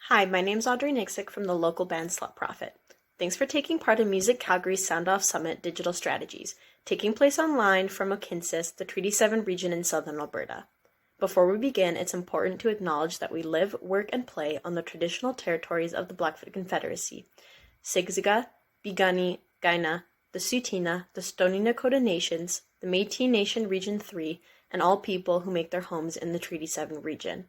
Hi, my name's Audrey Nixick from the local band Slut Profit. Thanks for taking part in Music Calgary's Sound Off Summit Digital Strategies, taking place online from Okinsis, the Treaty 7 region in southern Alberta. Before we begin, it's important to acknowledge that we live, work, and play on the traditional territories of the Blackfoot Confederacy, Siksika, Piikani, Kainai, the Tsuut'ina, the Stoney Nakoda Nations, the Métis Nation Region 3, and all people who make their homes in the Treaty 7 region.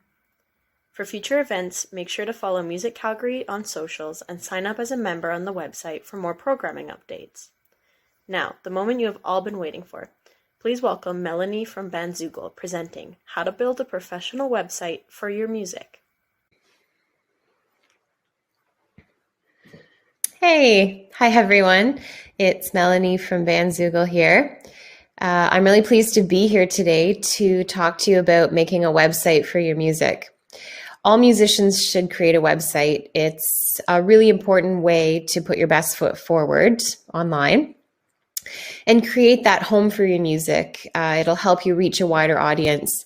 For future events, make sure to follow Music Calgary on socials and sign up as a member on the website for more programming updates. Now, the moment you have all been waiting for. Please welcome Melanie from Bandzoogle presenting How to Build a Professional Website for Your Music. Hey, hi everyone. It's Melanie from Bandzoogle here. I'm really pleased to be here today to talk to you about making a website for your music. All musicians should create a website. It's a really important way to put your best foot forward online and create that home for your music. It'll help you reach a wider audience.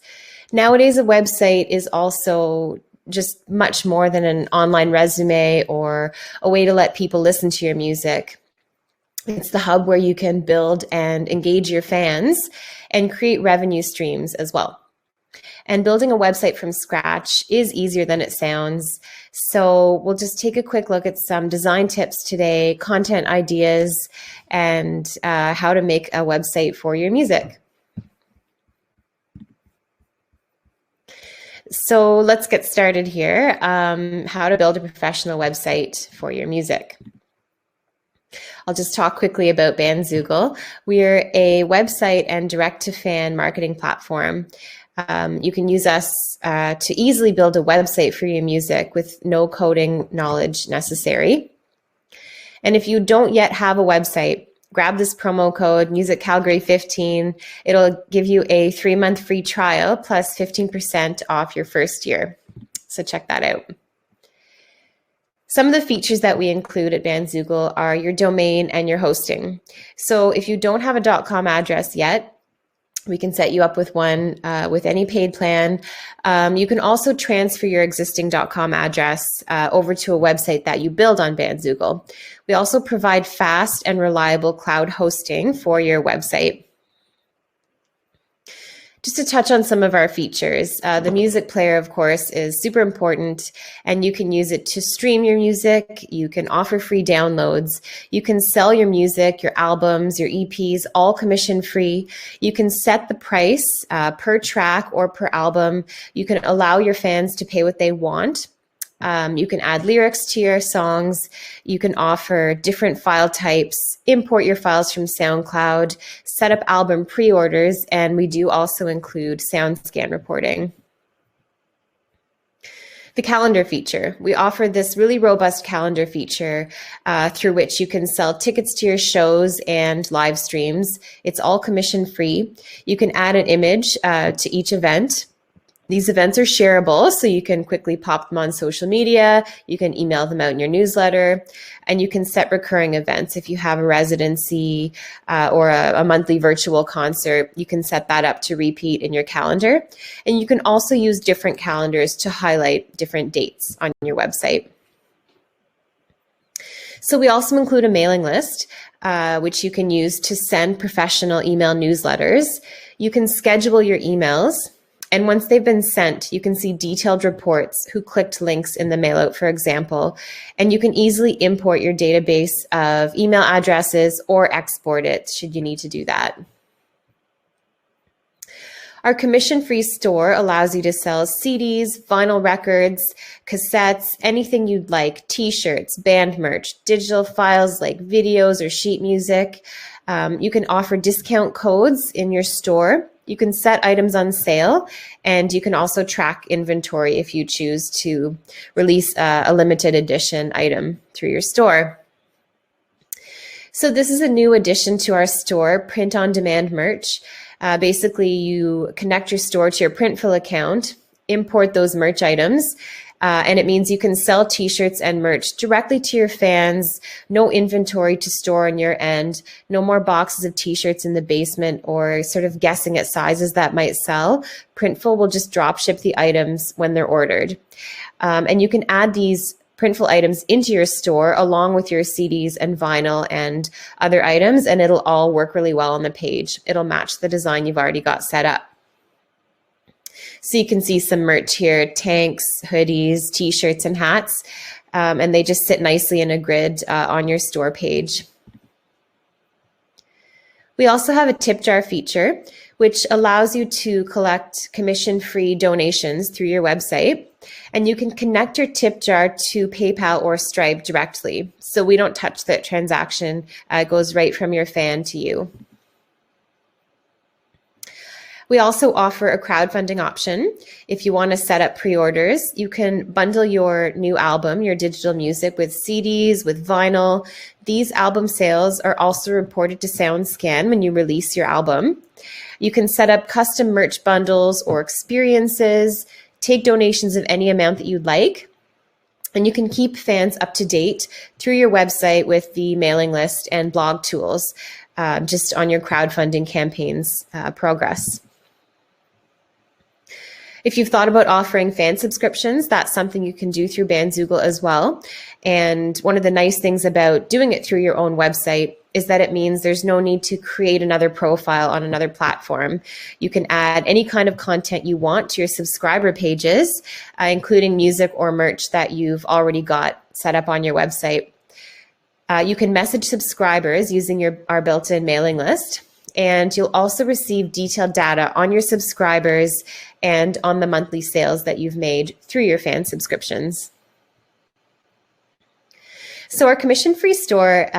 Nowadays, a website is also just much more than an online resume or a way to let people listen to your music. It's the hub where you can build and engage your fans and create revenue streams as well. And building a website from scratch is easier than it sounds. So we'll just take a quick look at some design tips today, content ideas, and how to make a website for your music. So let's get started here. How to build a professional website for your music. I'll just talk quickly about Bandzoogle. We're a website and direct-to-fan marketing platform. You can use us to easily build a website for your music with no coding knowledge necessary. And if you don't yet have a website, grab this promo code MusicCalgary15. It'll give you a 3-month free trial plus 15% off your first year. So check that out. Some of the features that we include at Bandzoogle are your domain and your hosting. So if you don't have a .com address yet, we can set you up with one with any paid plan. You can also transfer your existing .com address over to a website that you build on Bandzoogle. We also provide fast and reliable cloud hosting for your website. Just to touch on some of our features, the music player, of course, is super important, and you can use it to stream your music. You can offer free downloads. You can sell your music, your albums, your EPs, all commission free. You can set the price per track or per album. You can allow your fans to pay what they want. You can add lyrics to your songs. You can offer different file types, import your files from SoundCloud, set up album pre-orders, and we do also include SoundScan reporting. The calendar feature. We offer this really robust calendar feature through which you can sell tickets to your shows and live streams. It's all commission free. You can add an image to each event. These events are shareable, so you can quickly pop them on social media, you can email them out in your newsletter, and you can set recurring events. If you have a residency or a monthly virtual concert, you can set that up to repeat in your calendar. And you can also use different calendars to highlight different dates on your website. So we also include a mailing list, which you can use to send professional email newsletters. You can schedule your emails. And once they've been sent, you can see detailed reports, who clicked links in the mailout, for example, and you can easily import your database of email addresses or export it should you need to do that. Our commission-free store allows you to sell CDs, vinyl records, cassettes, anything you'd like, t-shirts, band merch, digital files like videos or sheet music. You can offer discount codes in your store. You can set items on sale, and you can also track inventory if you choose to release a limited edition item through your store. So this is a new addition to our store, print-on-demand merch. Basically, you connect your store to your Printful account, import those merch items, And it means you can sell t-shirts and merch directly to your fans, no inventory to store on your end, no more boxes of t-shirts in the basement or sort of guessing at sizes that might sell. Printful will just drop ship the items when they're ordered. And you can add these Printful items into your store along with your CDs and vinyl and other items, and it'll all work really well on the page. It'll match the design you've already got set up. So you can see some merch here, tanks, hoodies, t-shirts, and hats, and they just sit nicely in a grid on your store page. We also have a tip jar feature, which allows you to collect commission-free donations through your website, and you can connect your tip jar to PayPal or Stripe directly. So we don't touch that transaction, it goes right from your fan to you. We also offer a crowdfunding option. If you want to set up pre-orders, you can bundle your new album, your digital music, with CDs, with vinyl. These album sales are also reported to SoundScan when you release your album. You can set up custom merch bundles or experiences, take donations of any amount that you'd like, and you can keep fans up to date through your website with the mailing list and blog tools, just on your crowdfunding campaign's progress. If you've thought about offering fan subscriptions, that's something you can do through Bandzoogle as well. And one of the nice things about doing it through your own website is that it means there's no need to create another profile on another platform. You can add any kind of content you want to your subscriber pages, including music or merch that you've already got set up on your website. You can message subscribers using our built-in mailing list. And you'll also receive detailed data on your subscribers and on the monthly sales that you've made through your fan subscriptions. So our commission-free store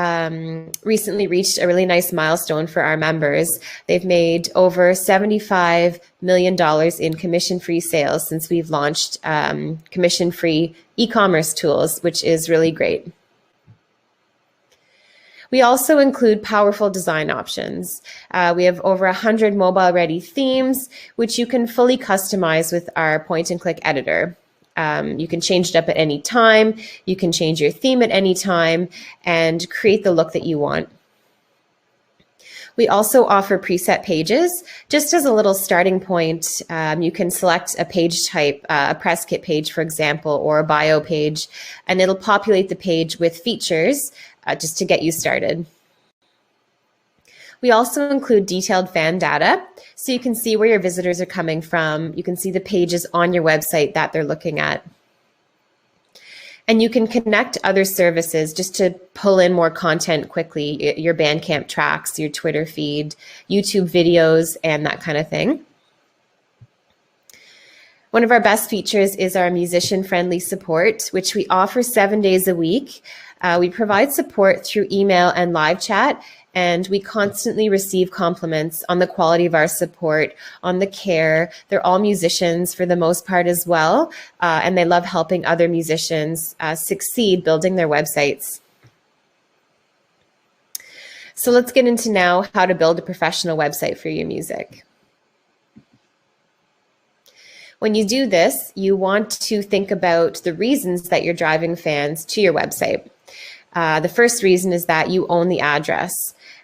recently reached a really nice milestone for our members. They've made over $75 million in commission-free sales since we've launched commission-free e-commerce tools, which is really great. We also include powerful design options. We have over 100 mobile-ready themes, which you can fully customize with our point-and-click editor. You can change it up at any time. You can change your theme at any time and create the look that you want. We also offer preset pages. Just as a little starting point, you can select a page type, a press kit page, for example, or a bio page, and it'll populate the page with features just to get you started. We also include detailed fan data, so you can see where your visitors are coming from. You can see the pages on your website that they're looking at. And you can connect other services just to pull in more content quickly, your Bandcamp tracks, your Twitter feed, YouTube videos, and that kind of thing. One of our best features is our musician-friendly support, which we offer 7 days a week. We provide support through email and live chat, and we constantly receive compliments on the quality of our support, on the care. They're all musicians for the most part as well, and they love helping other musicians succeed building their websites. So let's get into now how to build a professional website for your music. When you do this, you want to think about the reasons that you're driving fans to your website. The first reason is that you own the address.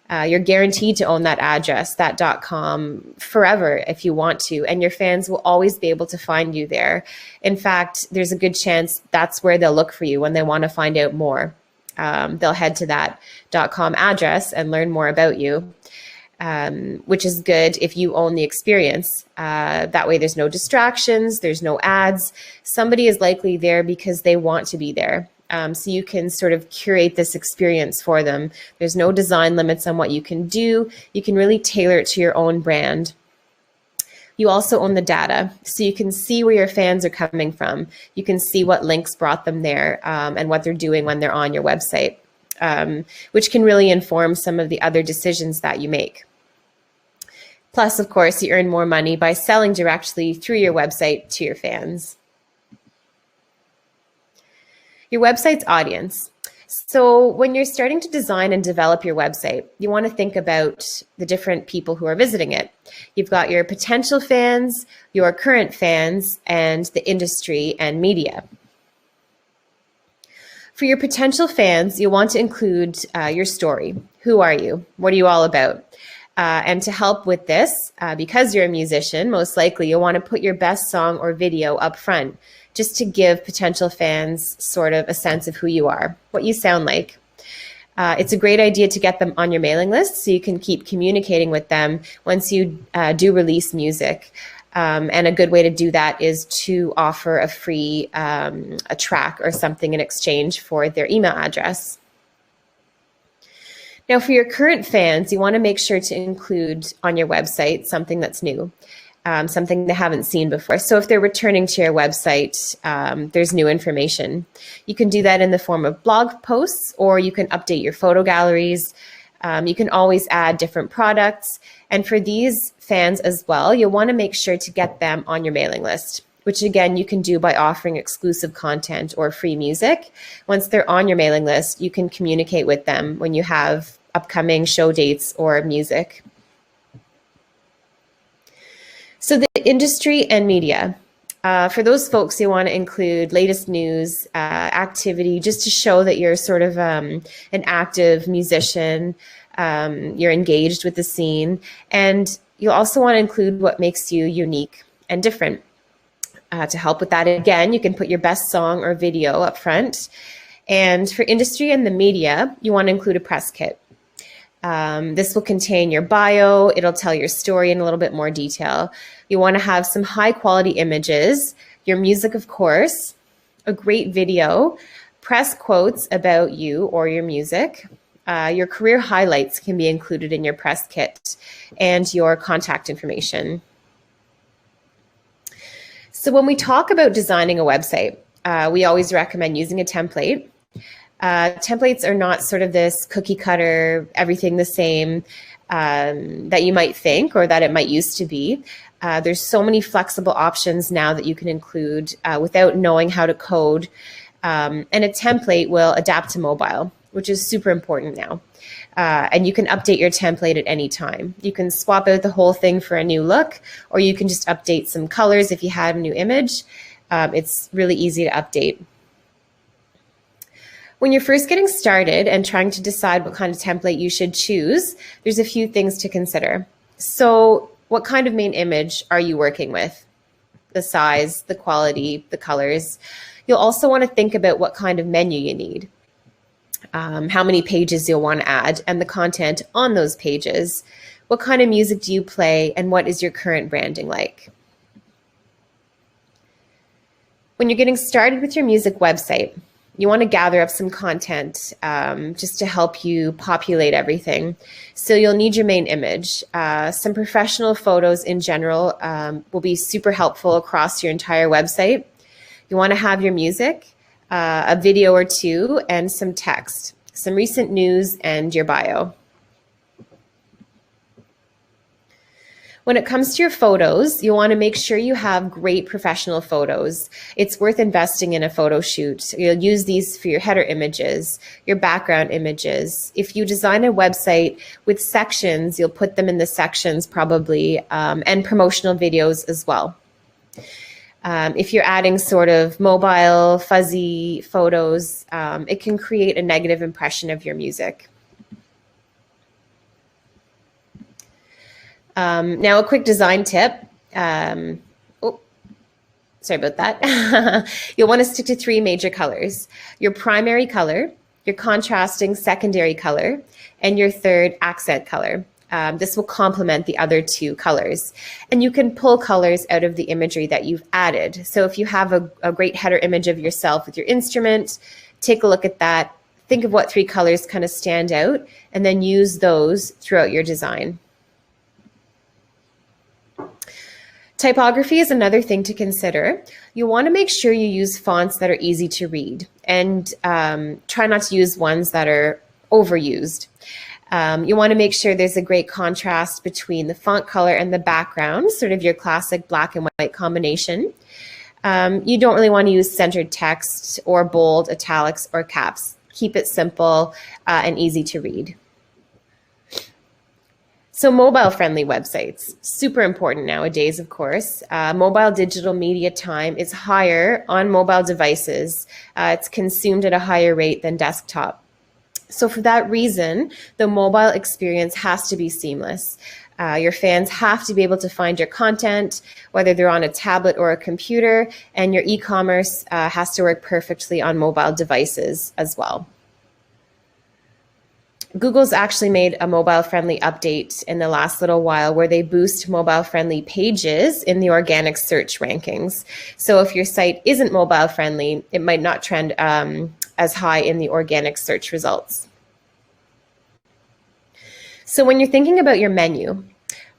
You're guaranteed to own that address, that .com, forever if you want to, and your fans will always be able to find you there. In fact, there's a good chance that's where they'll look for you when they want to find out more. They'll head to that .com address and learn more about you, which is good if you own the experience. That way there's no distractions, there's no ads. Somebody is likely there because they want to be there. So you can sort of curate this experience for them. There's no design limits on what you can do. You can really tailor it to your own brand. You also own the data, so you can see where your fans are coming from. You can see what links brought them there and what they're doing when they're on your website, which can really inform some of the other decisions that you make. Plus, of course, you earn more money by selling directly through your website to your fans. Your website's audience. So when you're starting to design and develop your website, you want to think about the different people who are visiting it. You've got your potential fans, your current fans, and the industry and media. For your potential fans, you'll want to include your story. Who are you? What are you all about? And to help with this, because you're a musician, most likely you'll want to put your best song or video up front, just to give potential fans sort of a sense of who you are, what you sound like. It's a great idea to get them on your mailing list so you can keep communicating with them once you do release music. And a good way to do that is to offer a free a track or something in exchange for their email address. Now, for your current fans, you want to make sure to include on your website something that's new, something they haven't seen before. So if they're returning to your website, there's new information. You can do that in the form of blog posts, or you can update your photo galleries. You can always add different products. And for these fans as well, you'll want to make sure to get them on your mailing list, which again, you can do by offering exclusive content or free music. Once they're on your mailing list, you can communicate with them when you have upcoming show dates or music. So the industry and media. For those folks, you want to include latest news, activity, just to show that you're sort of an active musician, you're engaged with the scene, and you'll also want to include what makes you unique and different. To help with that, again, you can put your best song or video up front. And for industry and the media, you want to include a press kit. This will contain your bio. It'll tell your story in a little bit more detail. You want to have some high quality images, your music, of course, a great video, press quotes about you or your music. Your career highlights can be included in your press kit, and your contact information. So when we talk about designing a website, we always recommend using a template. Templates are not sort of this cookie cutter, everything the same that you might think or that it might used to be. There's so many flexible options now that you can include without knowing how to code. And a template will adapt to mobile, which is super important now. And you can update your template at any time. You can swap out the whole thing for a new look, or you can just update some colors if you had a new image. It's really easy to update. When you're first getting started and trying to decide what kind of template you should choose, there's a few things to consider. So what kind of main image are you working with? The size, the quality, the colors. You'll also want to think about what kind of menu you need. How many pages you'll want to add, and the content on those pages. What kind of music do you play, and what is your current branding like? When you're getting started with your music website, you want to gather up some content just to help you populate everything. So you'll need your main image. Some professional photos in general will be super helpful across your entire website. You want to have your music, a video or two, and some text, some recent news, and your bio. When it comes to your photos, you want to make sure you have great professional photos. It's worth investing in a photo shoot. You'll use these for your header images, your background images. If you design a website with sections, you'll put them in the sections probably, and promotional videos as well. If you're adding sort of mobile, fuzzy photos, it can create a negative impression of your music. Now, a quick design tip. Sorry about that. You'll want to stick to 3 major colors: your primary color, your contrasting secondary color, and your third accent color. This will complement the other 2 colors. And you can pull colors out of the imagery that you've added. So if you have a great header image of yourself with your instrument, take a look at that. Think of what 3 colors kind of stand out, and then use those throughout your design. Typography is another thing to consider. You want to make sure you use fonts that are easy to read, and try not to use ones that are overused. You want to make sure there's a great contrast between the font color and the background, sort of your classic black and white combination. You don't really want to use centered text or bold, italics, or caps. Keep it simple and easy to read. So mobile-friendly websites, super important nowadays, of course. Mobile digital media time is higher on mobile devices. It's consumed at a higher rate than desktop. So for that reason, the mobile experience has to be seamless. Your fans have to be able to find your content, whether they're on a tablet or a computer, and your e-commerce has to work perfectly on mobile devices as well. Google's actually made a mobile-friendly update in the last little while where they boost mobile-friendly pages in the organic search rankings. So if your site isn't mobile-friendly, it might not trend as high in the organic search results. So when you're thinking about your menu,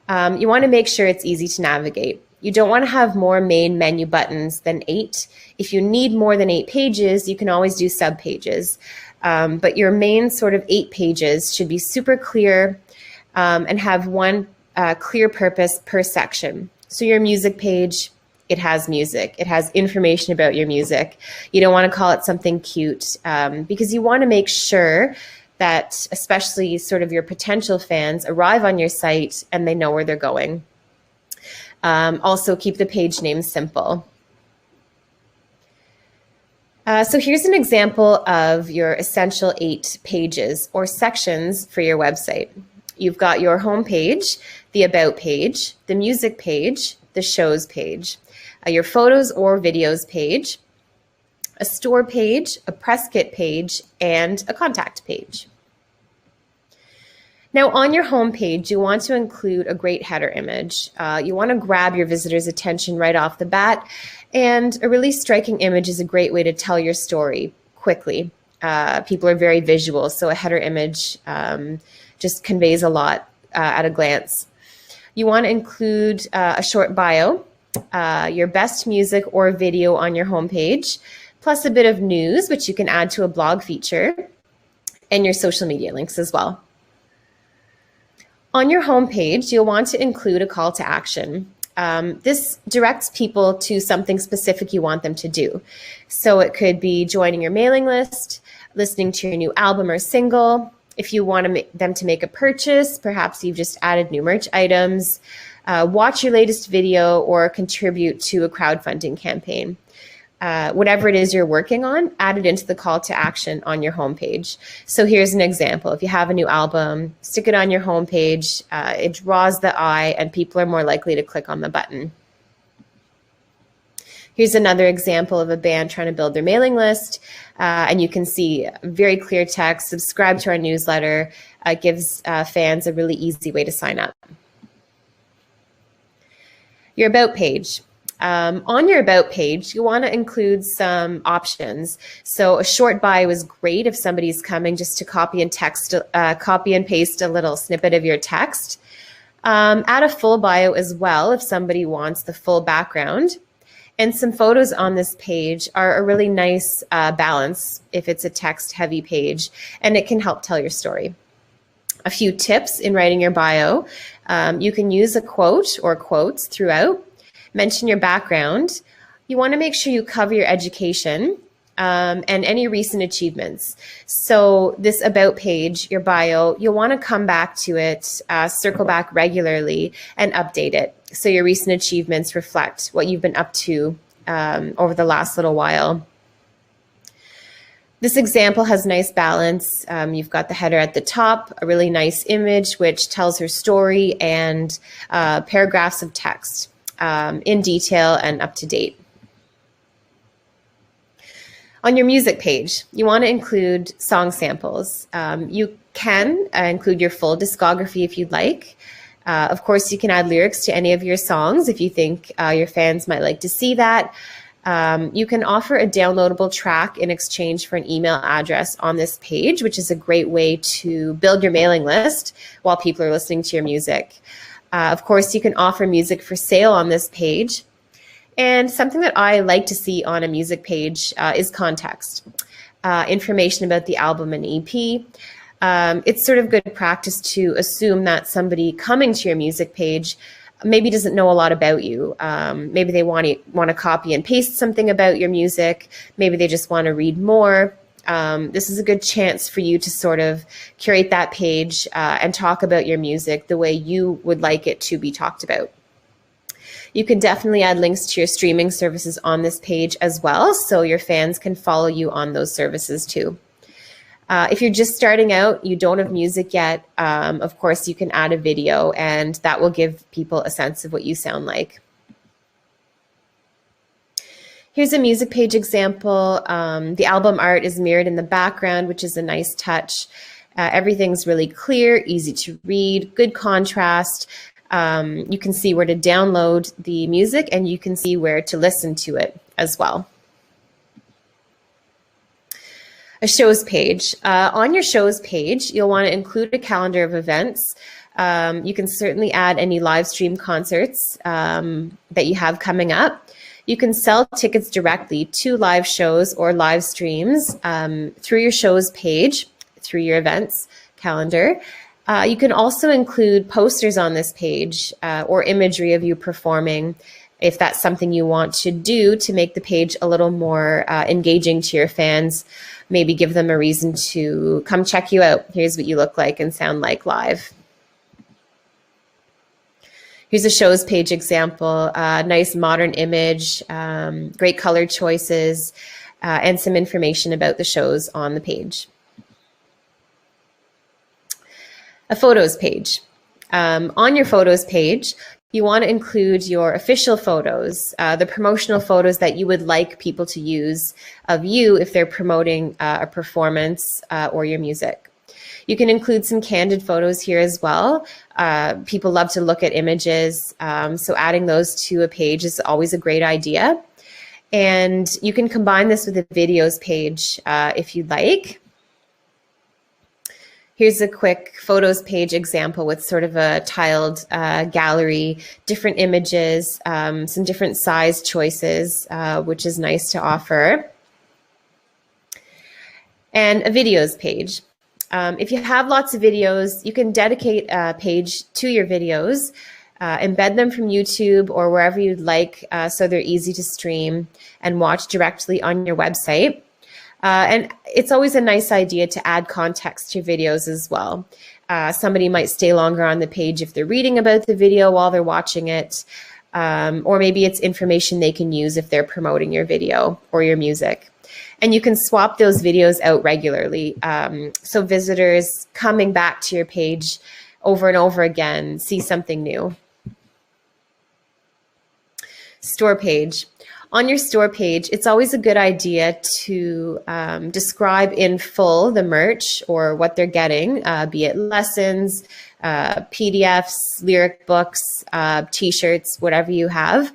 you want to make sure it's easy to navigate. You don't want to have more main menu buttons than 8. If you need more than 8 pages, you can always do sub-pages. But your main sort of 8 pages should be super clear and have one clear purpose per section. So your music page, it has music. It has information about your music. You don't want to call it something cute because you want to make sure that especially sort of your potential fans arrive on your site and they know where they're going. Also keep the page name simple. So here's an example of your essential 8 pages or sections for your website. You've got your home page, the about page, the music page, the shows page, your photos or videos page, a store page, a press kit page, and a contact page. Now on your home page, you want to include a great header image. You want to grab your visitors' attention right off the bat, and a really striking image is a great way to tell your story quickly. People are very visual, so a header image just conveys a lot at a glance. You want to include a short bio, your best music or video on your homepage, plus a bit of news, which you can add to a blog feature, and your social media links as well. On your homepage, you'll want to include a call to action. This directs people to something specific you want them to do. So it could be joining your mailing list, listening to your new album or single. If you want them to make a purchase, perhaps you've just added new merch items, watch your latest video, or contribute to a crowdfunding campaign. Whatever it is you're working on, add it into the call to action on your homepage. So here's an example. If you have a new album, stick it on your homepage. It draws the eye and people are more likely to click on the button. Here's another example of a band trying to build their mailing list. And you can see very clear text, subscribe to our newsletter. It gives fans a really easy way to sign up. Your about page. On your about page, you want to include some options. So a short bio is great if somebody's coming just to copy and paste a little snippet of your text. Add a full bio as well if somebody wants the full background. And some photos on this page are a really nice balance if it's a text-heavy page, and it can help tell your story. A few tips in writing your bio. You can use a quote or quotes throughout. Mention your background. You want to make sure you cover your education and any recent achievements. So this about page, your bio, you'll want to come back to it, circle back regularly and update it. So your recent achievements reflect what you've been up to over the last little while. This example has nice balance. You've got the header at the top, a really nice image which tells her story, and paragraphs of text. In detail and up to date. On your music page, you want to include song samples. You can include your full discography if you'd like. Of course, you can add lyrics to any of your songs if you think your fans might like to see that. You can offer a downloadable track in exchange for an email address on this page, which is a great way to build your mailing list while people are listening to your music. Of course, you can offer music for sale on this page. And something that I like to see on a music page is context, information about the album and EP. It's sort of good practice to assume that somebody coming to your music page maybe doesn't know a lot about you. Maybe they want to copy and paste something about your music. Maybe they just want to read more. this is a good chance for you to sort of curate that page and talk about your music the way you would like it to be talked about. You can definitely add links to your streaming services on this page as well, so your fans can follow you on those services too. If you're just starting out, you don't have music yet, of course you can add a video, and that will give people a sense of what you sound like. Here's a music page example. The album art is mirrored in the background, which is a nice touch. Everything's really clear, easy to read, good contrast. You can see where to download the music, and you can see where to listen to it as well. A shows page. On your shows page, you'll want to include a calendar of events. You can certainly add any live stream concerts that you have coming up. You can sell tickets directly to live shows or live streams through your shows page, through your events calendar. You can also include posters on this page or imagery of you performing if that's something you want to do to make the page a little more engaging to your fans. Maybe give them a reason to come check you out. Here's what you look like and sound like live. Here's a shows page example, nice modern image, great color choices, and some information about the shows on the page. A photos page. On your photos page, you want to include your official photos, the promotional photos that you would like people to use of you if they're promoting a performance or your music. You can include some candid photos here as well. People love to look at images, so adding those to a page is always a great idea. And you can combine this with a videos page if you'd like. Here's a quick photos page example with sort of a tiled gallery, different images, some different size choices, which is nice to offer. And a videos page. If you have lots of videos, you can dedicate a page to your videos, embed them from YouTube or wherever you'd like so they're easy to stream and watch directly on your website. And it's always a nice idea to add context to your videos as well. Somebody might stay longer on the page if they're reading about the video while they're watching it, or maybe it's information they can use if they're promoting your video or your music. And you can swap those videos out regularly. So visitors coming back to your page over and over again see something new. Store page. On your store page, it's always a good idea to describe in full the merch or what they're getting, be it lessons, PDFs, lyric books, t-shirts, whatever you have.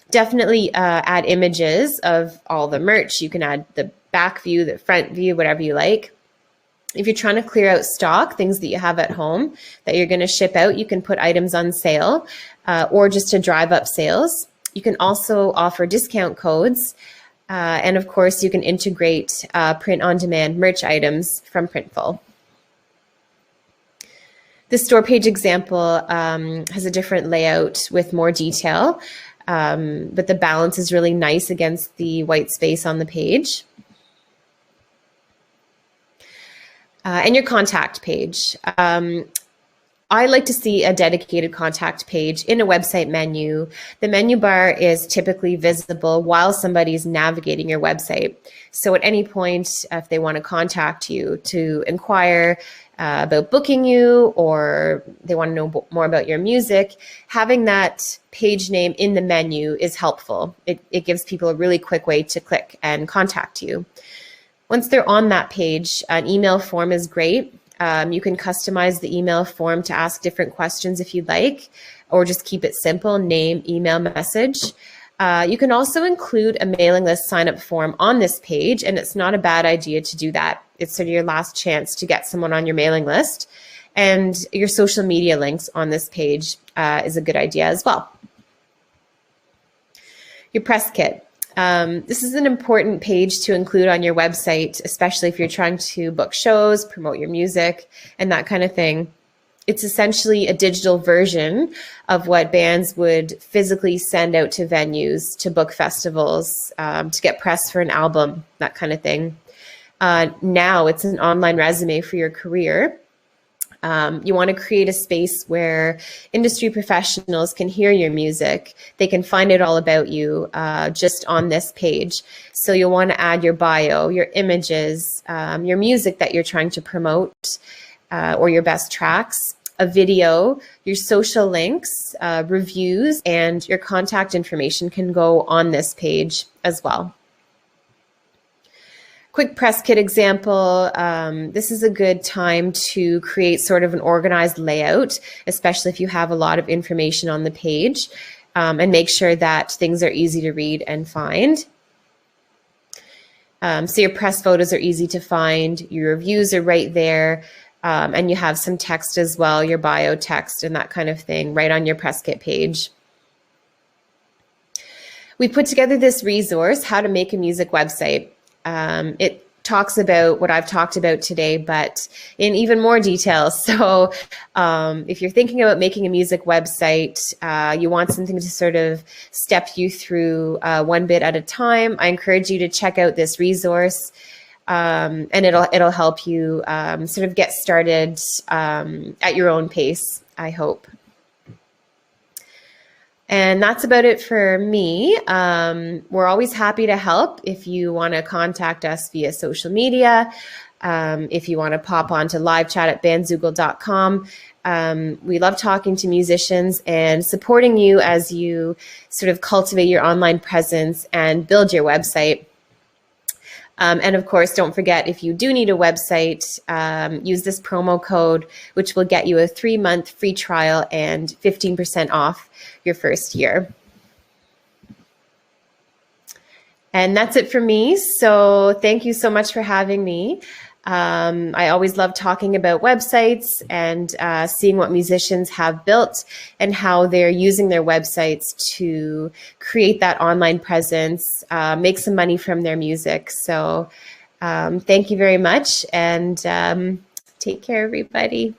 Definitely add images of all the merch. You can add the back view, the front view, whatever you like. If you're trying to clear out stock, things that you have at home that you're going to ship out, you can put items on sale or just to drive up sales. You can also offer discount codes. And of course, you can integrate print-on-demand merch items from Printful. The store page example has a different layout with more detail. But the balance is really nice against the white space on the page. And your contact page. I like to see a dedicated contact page in a website menu. The menu bar is typically visible while somebody's navigating your website. So at any point, if they want to contact you to inquire about booking you, or they want to know more about your music, having that page name in the menu is helpful. It gives people a really quick way to click and contact you. Once they're on that page, an email form is great. You can customize the email form to ask different questions if you'd like, or just keep it simple, name, email, message. You can also include a mailing list sign-up form on this page, and it's not a bad idea to do that. It's sort of your last chance to get someone on your mailing list. And your social media links on this page is a good idea as well. Your press kit. This is an important page to include on your website, especially if you're trying to book shows, promote your music, and that kind of thing. It's essentially a digital version of what bands would physically send out to venues, to book festivals, to get press for an album, that kind of thing. Now it's an online resume for your career. You want to create a space where industry professionals can hear your music. They can find out all about you just on this page. So you'll want to add your bio, your images, your music that you're trying to promote, or your best tracks, a video, your social links, reviews, and your contact information can go on this page as well. Quick press kit example. This is a good time to create sort of an organized layout, especially if you have a lot of information on the page, and make sure that things are easy to read and find. So your press photos are easy to find, your reviews are right there, and you have some text as well, your bio text and that kind of thing right on your press kit page. We put together this resource, How to Make a Music Website. It talks about what I've talked about today, but in even more detail. So if you're thinking about making a music website, you want something to sort of step you through one bit at a time, I encourage you to check out this resource, and it'll help you sort of get started at your own pace, I hope. And that's about it for me. We're always happy to help if you want to contact us via social media, if you want to pop on to live chat at bandzoogle.com. We love talking to musicians and supporting you as you sort of cultivate your online presence and build your website. And of course, don't forget, if you do need a website, use this promo code, which will get you a 3-month free trial and 15% off your first year. And that's it for me. So thank you so much for having me. I always love talking about websites and seeing what musicians have built and how they're using their websites to create that online presence, make some money from their music. So thank you very much, and take care, everybody.